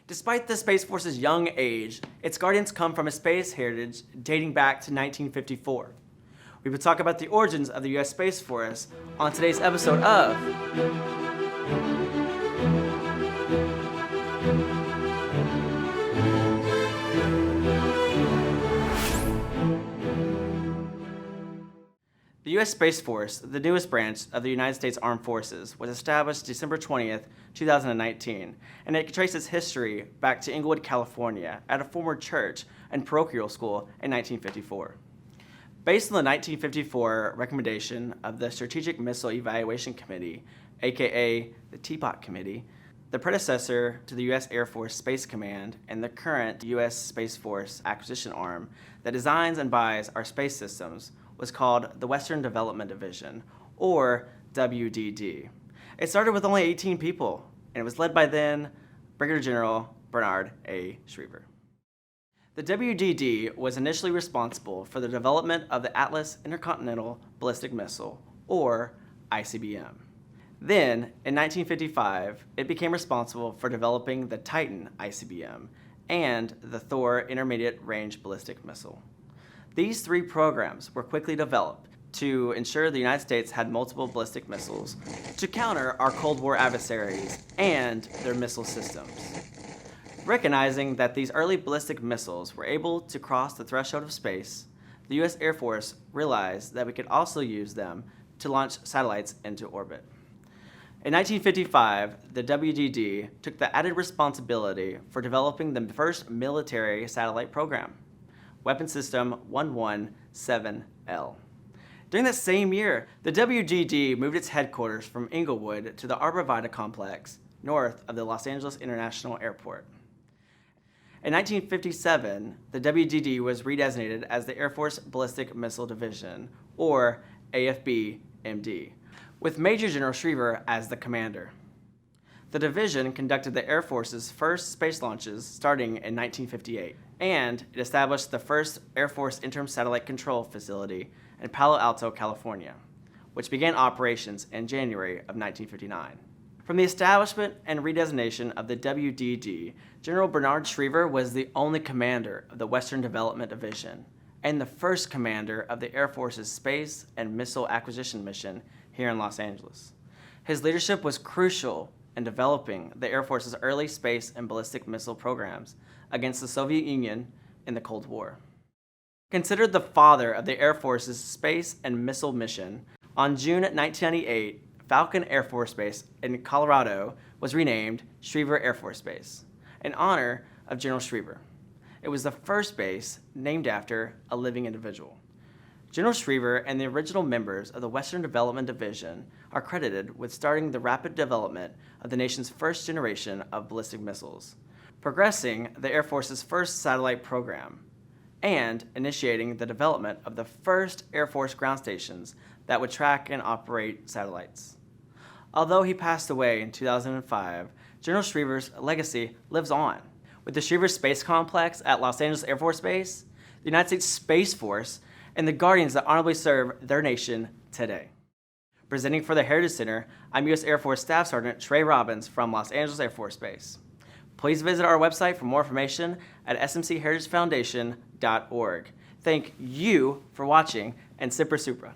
Despite the Space Force's young age, its guardians come from a space heritage dating back to 1954. We will talk about the origins of the U.S. Space Force on today's episode of The U.S. Space Force, the newest branch of the United States Armed Forces, was established December 20th, 2019, and it can trace its history back to Inglewood, California, at a former church and parochial school in 1954. Based on the 1954 recommendation of the Strategic Missile Evaluation Committee, aka the Teapot Committee, the predecessor to the U.S. Air Force Space Command and the current U.S. Space Force acquisition arm that designs and buys our space systems, was called the Western Developmental Division, or WDD. It started with only 18 people, and it was led by then Brigadier General Bernard A. Schriever. The WDD was initially responsible for the development of the Atlas Intercontinental Ballistic Missile, or ICBM. Then, in 1955, it became responsible for developing the Titan ICBM and the Thor Intermediate Range Ballistic Missile. These three programs were quickly developed to ensure the United States had multiple ballistic missiles to counter our Cold War adversaries and their missile systems. Recognizing that these early ballistic missiles were able to cross the threshold of space, the U.S. Air Force realized that we could also use them to launch satellites into orbit. In 1955, the WDD took the added responsibility for developing the first military satellite program, Weapon System 117L. During that same year, the WDD moved its headquarters from Inglewood to the Arbor Vitae complex north of the Los Angeles International Airport. In 1957, the WDD was redesignated as the Air Force Ballistic Missile Division, or AFB-MD, with Major General Schriever as the commander. The division conducted the Air Force's first space launches starting in 1958, and it established the first Air Force Interim Satellite Control Facility in Palo Alto, California, which began operations in January of 1959. From the establishment and redesignation of the WDD, General Bernard Schriever was the only commander of the Western Development Division and the first commander of the Air Force's Space and Missile Acquisition Mission here in Los Angeles. His leadership was crucial in developing the Air Force's early space and ballistic missile programs against the Soviet Union in the Cold War. Considered the father of the Air Force's space and missile mission, on June 1998, Falcon Air Force Base in Colorado was renamed Schriever Air Force Base in honor of General Schriever. It was the first base named after a living individual. General Schriever and the original members of the Western Development Division are credited with starting the rapid development of the nation's first generation of ballistic missiles, progressing the Air Force's first satellite program, and initiating the development of the first Air Force ground stations that would track and operate satellites. Although he passed away in 2005, General Schriever's legacy lives on. With the Schriever Space Complex at Los Angeles Air Force Base, the United States Space Force, and the guardians that honorably serve their nation today. Presenting for the Heritage Center, I'm U.S. Air Force Staff Sergeant Trey Robbins from Los Angeles Air Force Base. Please visit our website for more information at smcheritagefoundation.org. Thank you for watching, and Semper Supra.